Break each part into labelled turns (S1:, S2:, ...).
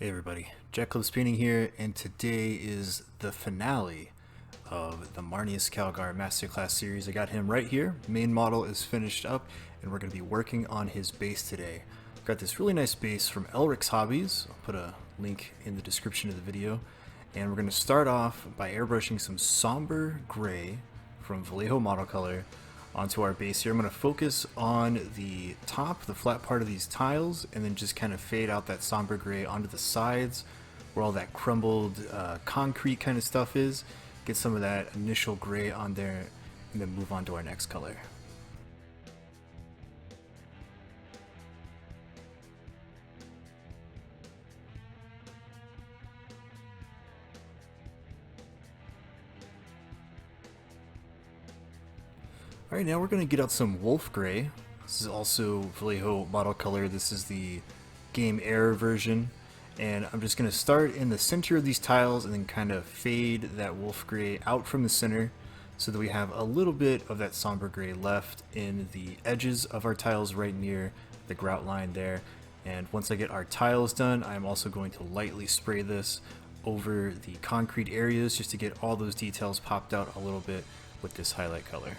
S1: Hey everybody, Jack Clips Painting here, and today is the finale of the Marneus Calgar Masterclass series. I got him right here. Main model is finished up, and we're going to be working on his base today. I've got this really nice base from Elric's Hobbies. I'll put a link in the description of the video. And we're going to start off by airbrushing some somber gray from Vallejo Model Color onto our base here. I'm going to focus on the top, the flat part of these tiles, and then just kind of fade out that somber gray onto the sides where all that crumbled concrete kind of stuff is. Get some of that initial gray on there and then move on to our next color. Alright, now we're going to get out some wolf gray. This is also Vallejo Model Color. This is the game error version. And I'm just going to start in the center of these tiles and then kind of fade that wolf gray out from the center so that we have a little bit of that somber gray left in the edges of our tiles right near the grout line there. And once I get our tiles done, I'm also going to lightly spray this over the concrete areas just to get all those details popped out a little bit with this highlight color.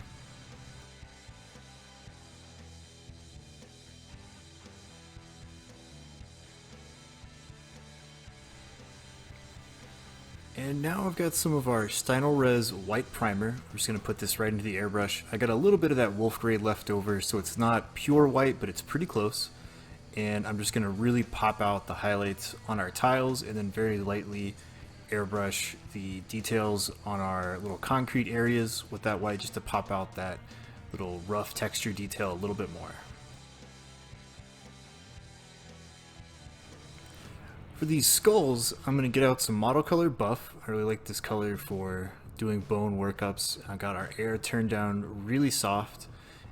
S1: And now I've got some of our Stynylrez white primer. I'm just going to put this right into the airbrush. I got a little bit of that wolf gray left over, so it's not pure white, but it's pretty close. And I'm just going to really pop out the highlights on our tiles and then very lightly airbrush the details on our little concrete areas with that white just to pop out that little rough texture detail a little bit more. For these skulls, I'm going to get out some Model Color Buff. I really like this color for doing bone workups. I got our air turned down really soft,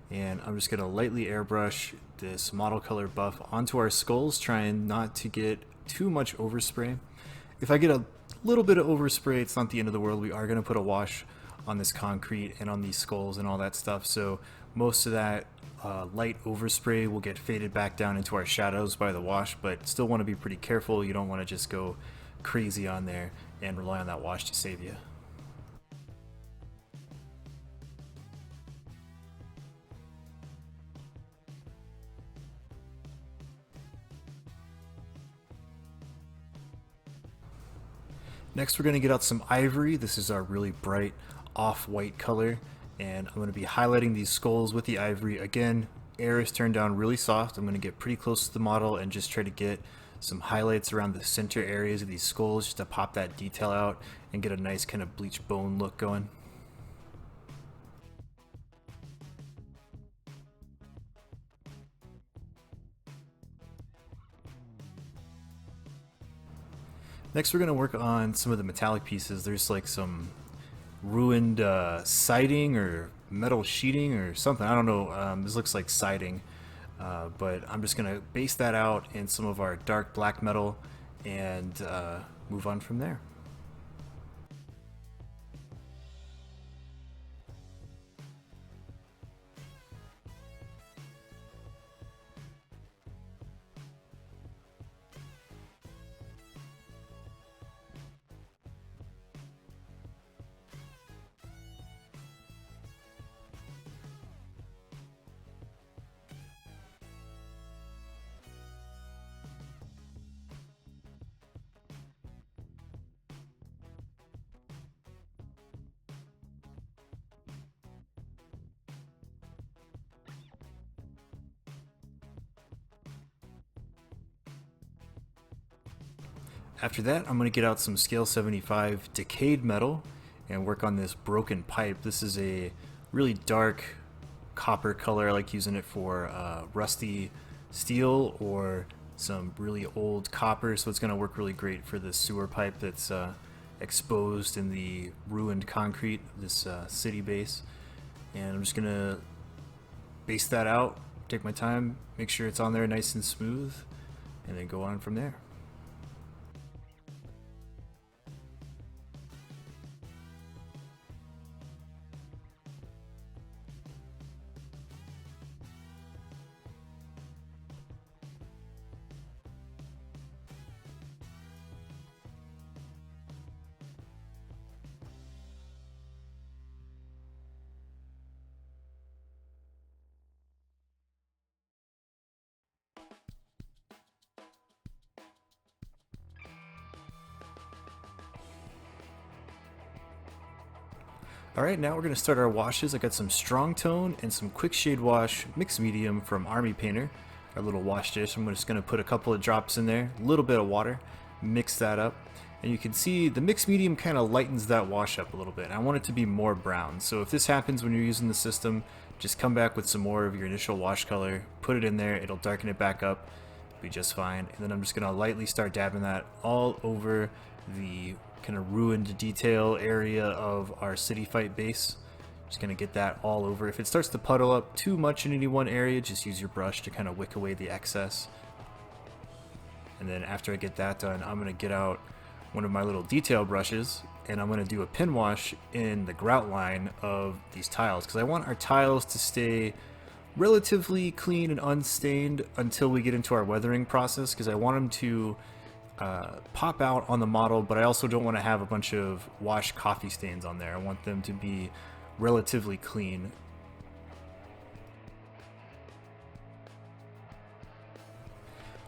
S1: and I'm just going to lightly airbrush this Model Color Buff onto our skulls, trying not to get too much overspray. If I get a little bit of overspray, it's not the end of the world. We are going to put a wash on this concrete and on these skulls and all that stuff, so most of that light overspray will get faded back down into our shadows by the wash, but still want to be pretty careful. You don't want to just go crazy on there and rely on that wash to save you. Next we're going to get out some ivory. This is our really bright off-white color, and I'm going to be highlighting these skulls with the ivory. Again, air is turned down really soft. I'm going to get pretty close to the model and just try to get some highlights around the center areas of these skulls just to pop that detail out and get a nice kind of bleached bone look going. Next we're going to work on some of the metallic pieces. There's like some ruined siding or metal sheeting or something. I don't know. This looks like siding, but I'm just going to base that out in some of our dark black metal and move on from there. After that, I'm going to get out some scale 75 decayed metal and work on this broken pipe. This is a really dark copper color. I like using it for rusty steel or some really old copper, so it's going to work really great for this sewer pipe that's exposed in the ruined concrete of this city base. And I'm just going to base that out, take my time, make sure it's on there nice and smooth, and then go on from there. Alright, now we're going to start our washes. I got some strong tone and some quick shade wash mixed medium from Army Painter, our little wash dish. I'm just going to put a couple of drops in there, a little bit of water, mix that up. And you can see the mixed medium kind of lightens that wash up a little bit. I want it to be more brown. So if this happens when you're using the system, just come back with some more of your initial wash color, put it in there, it'll darken it back up, be just fine. And then I'm just going to lightly start dabbing that all over the kind of ruined detail area of our city fight base. Just going to get that all over. If it starts to puddle up too much in any one area, just use your brush to kind of wick away the excess. And then after I get that done, I'm going to get out one of my little detail brushes and I'm going to do a pin wash in the grout line of these tiles, because I want our tiles to stay relatively clean and unstained until we get into our weathering process, because I want them to pop out on the model, but I also don't want to have a bunch of washed coffee stains on there. I want them to be relatively clean.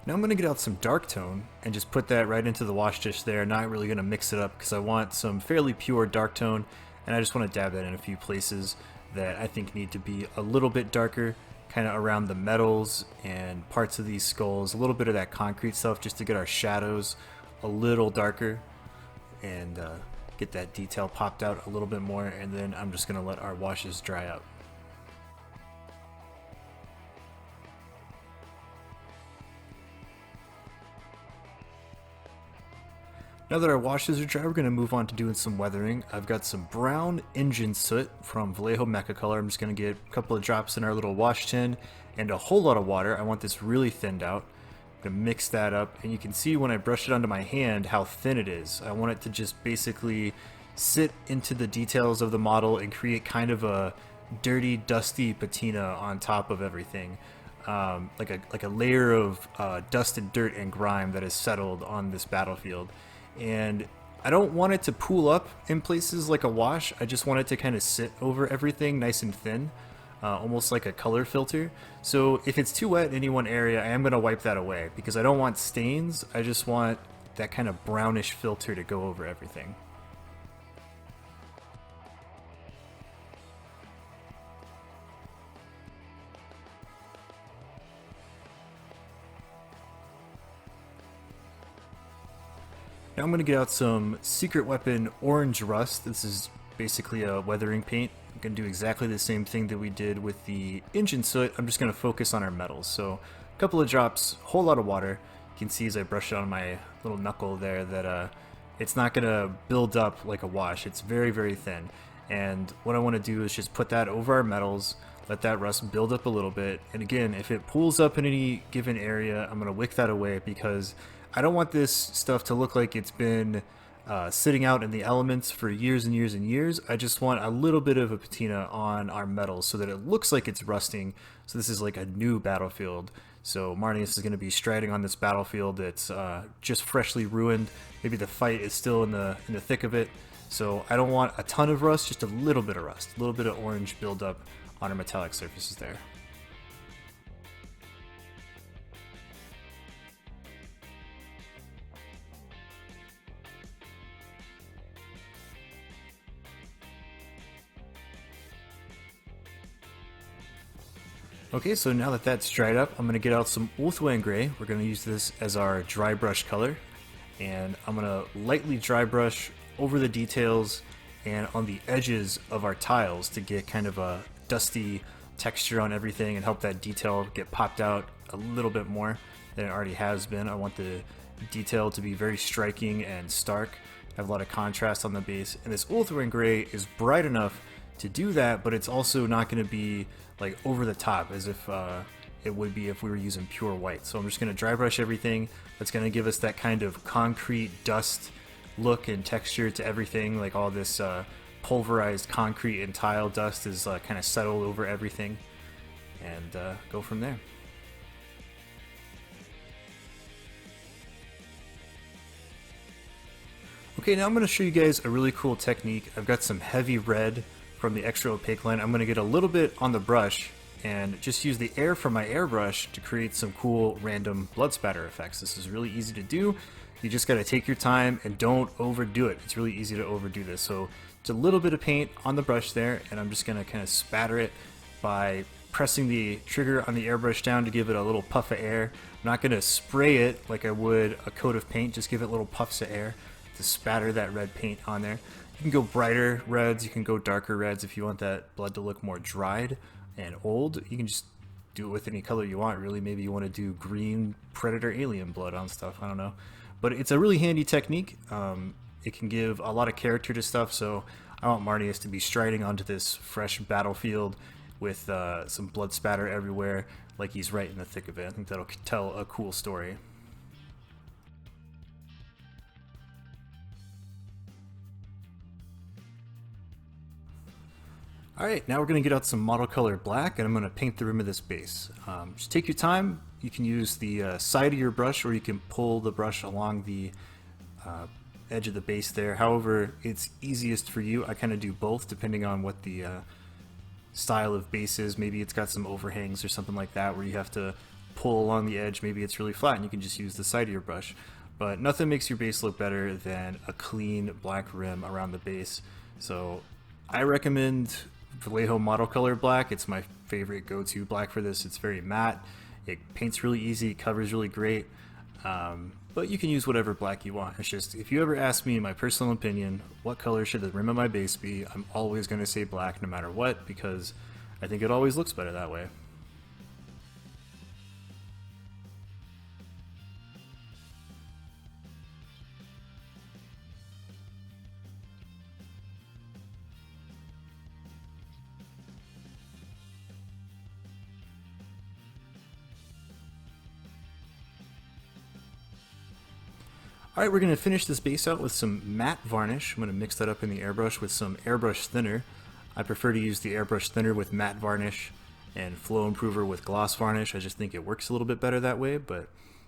S1: Now I'm going to get out some dark tone and just put that right into the wash dish there. Not really going to mix it up because I want some fairly pure dark tone, and I just want to dab that in a few places that I think need to be a little bit darker, kind of around the metals and parts of these skulls, a little bit of that concrete stuff just to get our shadows a little darker and get that detail popped out a little bit more. And then I'm just going to let our washes dry up. Now that our washes are dry, we're going to move on to doing some weathering. I've got some brown engine soot from Vallejo Mecha Color. I'm just going to get a couple of drops in our little wash tin and a whole lot of water. I want this really thinned out. I'm going to mix that up, and you can see when I brush it onto my hand how thin it is. I want it to just basically sit into the details of the model and create kind of a dirty, dusty patina on top of everything. Like a layer of dust and dirt and grime that is settled on this battlefield. And I don't want it to pool up in places like a wash. I just want it to kind of sit over everything nice and thin, almost like a color filter. So if it's too wet in any one area, I am going to wipe that away because I don't want stains. I just want that kind of brownish filter to go over everything. Now I'm going to get out some Secret Weapon Orange Rust. This is basically a weathering paint. I'm going to do exactly the same thing that we did with the engine soot. I'm just going to focus on our metals. So a couple of drops, whole lot of water. You can see as I brush it on my little knuckle there that it's not going to build up like a wash. It's very, very thin. And what I want to do is just put that over our metals, let that rust build up a little bit. And again, if it pools up in any given area, I'm going to wick that away because I don't want this stuff to look like it's been sitting out in the elements for years and years and years. I just want a little bit of a patina on our metals so that it looks like it's rusting. So this is like a new battlefield. So Marneus is going to be striding on this battlefield that's just freshly ruined. Maybe the fight is still in the thick of it. So I don't want a ton of rust, just a little bit of rust, a little bit of orange buildup on our metallic surfaces there. Okay, so now that that's dried up, I'm going to get out some Ulthwan Gray. We're going to use this as our dry brush color. And I'm going to lightly dry brush over the details and on the edges of our tiles to get kind of a dusty texture on everything and help that detail get popped out a little bit more than it already has been. I want the detail to be very striking and stark, have a lot of contrast on the base. And this Ulthwan Gray is bright enough to do that, but it's also not going to be like over the top as if it would be if we were using pure white. So I'm just going to dry brush everything. That's going to give us that kind of concrete dust look and texture to everything. Like all this pulverized concrete and tile dust is kind of settled over everything, and go from there. Okay, now I'm going to show you guys a really cool technique. I've got some heavy red from the extra opaque line. I'm going to get a little bit on the brush and just use the air from my airbrush to create some cool random blood spatter effects. This is really easy to do. You just got to take your time and don't overdo it. It's really easy to overdo this. So Just a little bit of paint on the brush there, and I'm just going to kind of spatter it by pressing the trigger on the airbrush down to give it a little puff of air. I'm not going to spray it like I would a coat of paint, just give it little puffs of air to spatter that red paint on there. You can go brighter reds, you can go darker reds if you want that blood to look more dried and old. You can just do it with any color you want, really. Maybe you want to do green predator alien blood on stuff, I don't know. But it's a really handy technique. It can give a lot of character to stuff, so I want Marneus to be striding onto this fresh battlefield with some blood spatter everywhere, like he's right in the thick of it. I think that'll tell a cool story. Alright, now we're going to get out some model color black, and I'm going to paint the rim of this base. Just take your time. You can use the side of your brush, or you can pull the brush along the edge of the base there. However, it's easiest for you. I kind of do both depending on what the style of base is. Maybe it's got some overhangs or something like that where you have to pull along the edge. Maybe it's really flat and you can just use the side of your brush. But nothing makes your base look better than a clean black rim around the base. So I recommend Vallejo Model Color Black. It's my favorite go-to black for this. It's very matte. It paints really easy, covers really great. But you can use whatever black you want. It's just, if you ever ask me my personal opinion, what color should the rim of my base be, I'm always going to say black no matter what, because I think it always looks better that way. Alright, we're going to finish this base out with some matte varnish. I'm going to mix that up in the airbrush with some airbrush thinner. I prefer to use the airbrush thinner with matte varnish and flow improver with gloss varnish. I just think it works a little bit better that way, but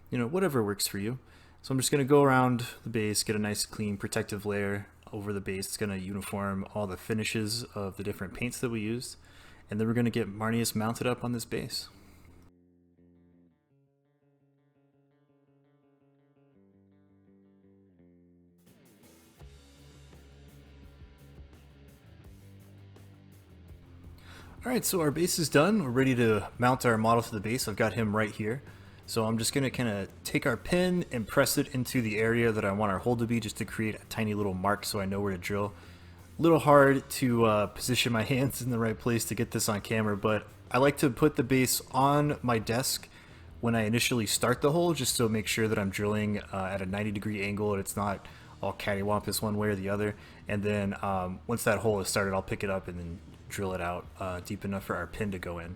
S1: you know, whatever works for you. So I'm just going to go around the base, get a nice clean protective layer over the base. It's going to uniform all the finishes of the different paints that we used, and then we're going to get Marneus mounted up on this base. Alright, so our base is done. We're ready to mount our model to the base. I've got him right here. So I'm just going to kind of take our pin and press it into the area that I want our hole to be, just to create a tiny little mark so I know where to drill. A little hard to position my hands in the right place to get this on camera, but I like to put the base on my desk when I initially start the hole, just to make sure that I'm drilling at a 90-degree angle and it's not all cattywampus one way or the other. And then once that hole is started, I'll pick it up and then drill it out deep enough for our pin to go in.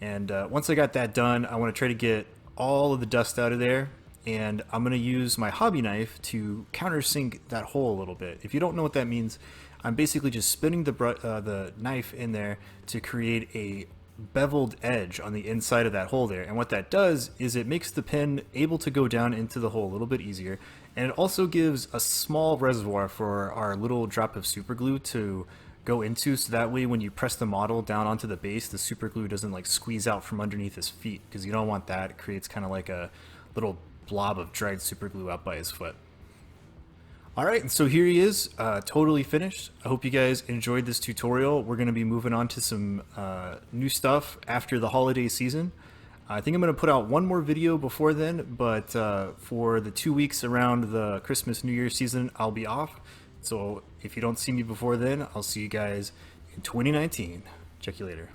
S1: And once I got that done, I want to try to get all of the dust out of there, and I'm going to use my hobby knife to countersink that hole a little bit. If you don't know what that means, I'm basically just spinning the knife in there to create a beveled edge on the inside of that hole there. And what that does is it makes the pin able to go down into the hole a little bit easier, and it also gives a small reservoir for our little drop of super glue to go into, so that way when you press the model down onto the base, the super glue doesn't like squeeze out from underneath his feet, because you don't want that. It creates kind of like a little blob of dried super glue out by his foot. Alright, and so here he is, totally finished. I hope you guys enjoyed this tutorial. We're going to be moving on to some new stuff after the holiday season. I think I'm going to put out one more video before then, but for the 2 weeks around the Christmas New Year season, I'll be off. So if you don't see me before then, I'll see you guys in 2019. Check you later.